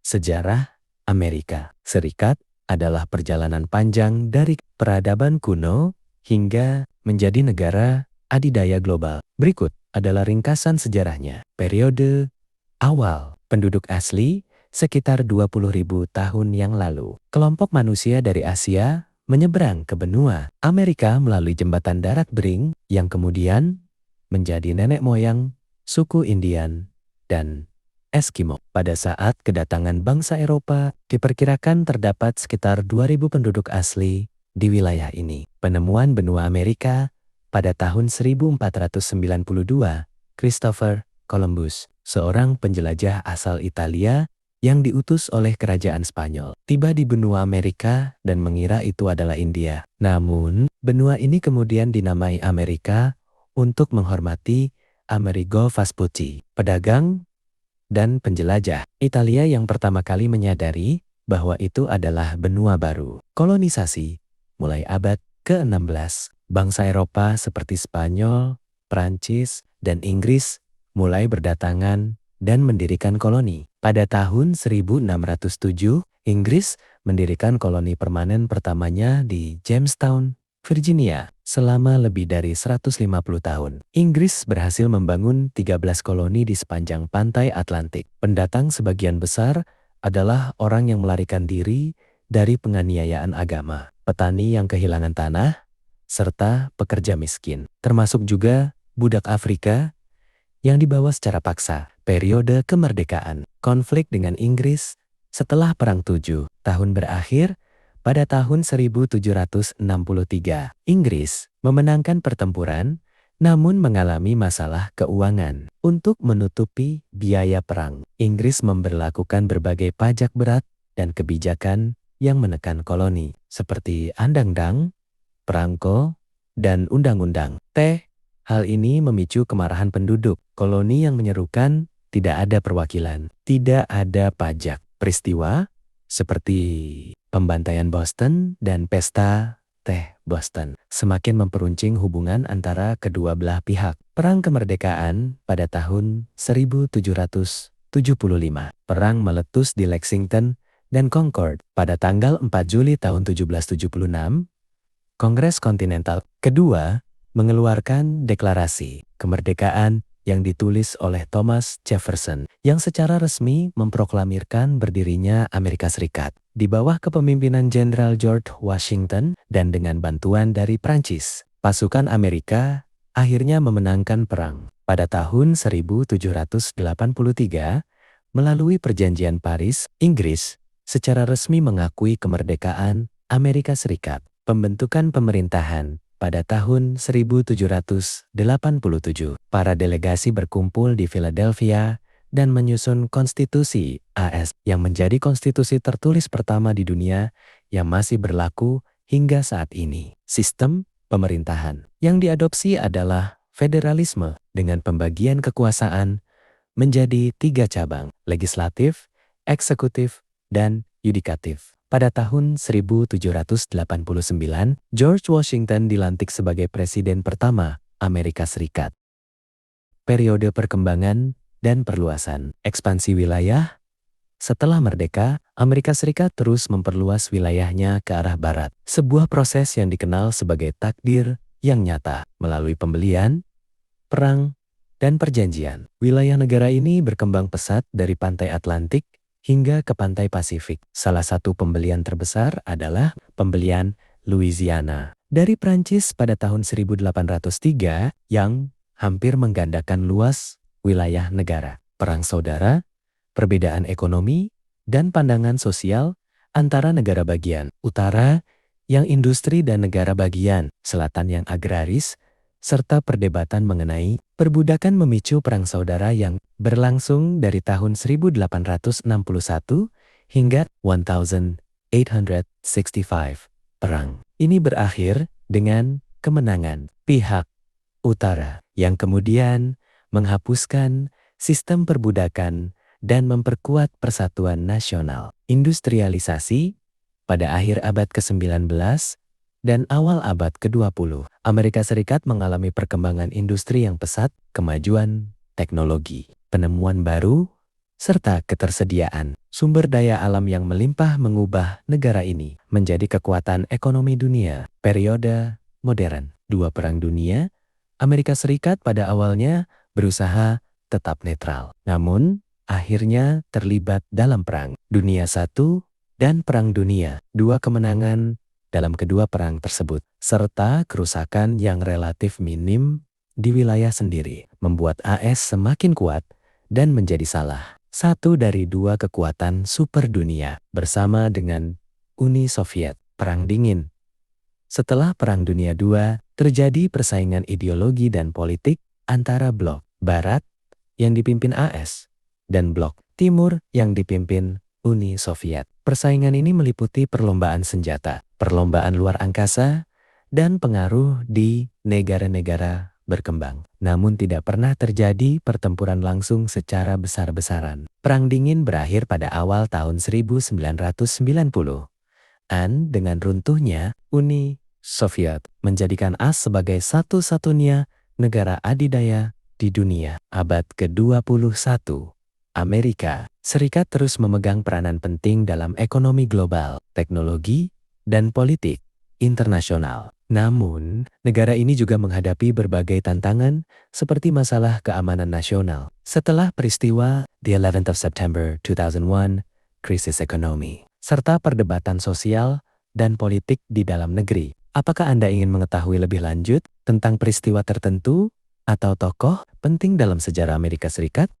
Sejarah Amerika Serikat adalah perjalanan panjang dari peradaban kuno hingga menjadi negara adidaya global. Berikut adalah ringkasan sejarahnya. Periode awal penduduk asli sekitar 20.000 tahun yang lalu. Kelompok manusia dari Asia menyeberang ke benua Amerika melalui jembatan darat Bering yang kemudian menjadi nenek moyang suku Indian dan Eskimo. Pada saat kedatangan bangsa Eropa, diperkirakan terdapat sekitar 2.000 penduduk asli di wilayah ini. Penemuan benua Amerika pada tahun 1492, Christopher Columbus, seorang penjelajah asal Italia yang diutus oleh kerajaan Spanyol, tiba di benua Amerika dan mengira itu adalah India. Namun, benua ini kemudian dinamai Amerika untuk menghormati Amerigo Vespucci, pedagang dan penjelajah Italia yang pertama kali menyadari bahwa itu adalah benua baru. Kolonisasi mulai abad ke-16, bangsa Eropa seperti Spanyol, Prancis, dan Inggris mulai berdatangan dan mendirikan koloni. Pada tahun 1607, Inggris mendirikan koloni permanen pertamanya di Jamestown, Virginia. Selama lebih dari 150 tahun, Inggris berhasil membangun 13 koloni di sepanjang pantai Atlantik. Pendatang sebagian besar adalah orang yang melarikan diri dari penganiayaan agama, petani yang kehilangan tanah, serta pekerja miskin, termasuk juga budak Afrika yang dibawa secara paksa. Periode kemerdekaan, konflik dengan Inggris setelah Perang 7 tahun berakhir pada tahun 1763. Inggris memenangkan pertempuran namun mengalami masalah keuangan. Untuk menutupi biaya perang, Inggris memberlakukan berbagai pajak berat dan kebijakan yang menekan koloni, seperti Andang-Dang, Perangko, dan Undang-Undang T. Hal ini memicu kemarahan penduduk. Koloni yang menyerukan tidak ada perwakilan, tidak ada pajak. Peristiwa seperti pembantaian Boston dan pesta teh Boston semakin memperuncing hubungan antara kedua belah pihak. Perang kemerdekaan pada tahun 1775. Perang meletus di Lexington dan Concord pada tanggal 4 Juli tahun 1776. Kongres Kontinental kedua mengeluarkan deklarasi kemerdekaan yang ditulis oleh Thomas Jefferson yang secara resmi memproklamirkan berdirinya Amerika Serikat di bawah kepemimpinan Jenderal George Washington dan dengan bantuan dari Prancis. Pasukan Amerika akhirnya memenangkan perang pada tahun 1783 melalui Perjanjian Paris. Inggris secara resmi mengakui kemerdekaan Amerika Serikat. Pembentukan pemerintahan pada tahun 1787, para delegasi berkumpul di Philadelphia dan menyusun konstitusi AS yang menjadi konstitusi tertulis pertama di dunia yang masih berlaku hingga saat ini. Sistem pemerintahan yang diadopsi adalah federalisme dengan pembagian kekuasaan menjadi 3 cabang, legislatif, eksekutif, dan yudikatif. Pada tahun 1789, George Washington dilantik sebagai presiden pertama Amerika Serikat. Periode perkembangan dan perluasan ekspansi wilayah. Setelah merdeka, Amerika Serikat terus memperluas wilayahnya ke arah barat. Sebuah proses yang dikenal sebagai takdir yang nyata melalui pembelian, perang, dan perjanjian. Wilayah negara ini berkembang pesat dari pantai Atlantik hingga ke pantai Pasifik. Salah satu pembelian terbesar adalah pembelian Louisiana dari Prancis pada tahun 1803 yang hampir menggandakan luas wilayah negara. Perang saudara, perbedaan ekonomi, dan pandangan sosial antara negara bagian utara yang industri dan negara bagian selatan yang agraris, serta perdebatan mengenai perbudakan memicu perang saudara yang berlangsung dari tahun 1861 hingga 1865. Perang ini berakhir dengan kemenangan pihak utara yang kemudian menghapuskan sistem perbudakan dan memperkuat persatuan nasional. Industrialisasi pada akhir abad ke-19 dan awal abad ke-20, Amerika Serikat mengalami perkembangan industri yang pesat, kemajuan teknologi, penemuan baru, serta ketersediaan sumber daya alam yang melimpah mengubah negara ini menjadi kekuatan ekonomi dunia. Periode modern. Dua Perang Dunia, Amerika Serikat pada awalnya berusaha tetap netral. Namun, akhirnya terlibat dalam Perang Dunia I dan Perang Dunia II. Kemenangan dalam kedua perang tersebut, serta kerusakan yang relatif minim di wilayah sendiri, membuat AS semakin kuat dan menjadi salah satu dari dua kekuatan super dunia bersama dengan Uni Soviet. Perang Dingin. Setelah Perang Dunia II, terjadi persaingan ideologi dan politik antara blok Barat yang dipimpin AS dan blok Timur yang dipimpin Uni Soviet. Persaingan ini meliputi perlombaan senjata, perlombaan luar angkasa, dan pengaruh di negara-negara berkembang. Namun tidak pernah terjadi pertempuran langsung secara besar-besaran. Perang Dingin berakhir pada awal tahun 1990. Dengan runtuhnya Uni Soviet menjadikan AS sebagai satu-satunya negara adidaya di dunia. Abad ke-21, Amerika Serikat terus memegang peranan penting dalam ekonomi global, teknologi, dan politik internasional. Namun, negara ini juga menghadapi berbagai tantangan seperti masalah keamanan nasional. Setelah peristiwa the 11th of September 2001, krisis ekonomi, serta perdebatan sosial dan politik di dalam negeri. Apakah Anda ingin mengetahui lebih lanjut tentang peristiwa tertentu atau tokoh penting dalam sejarah Amerika Serikat?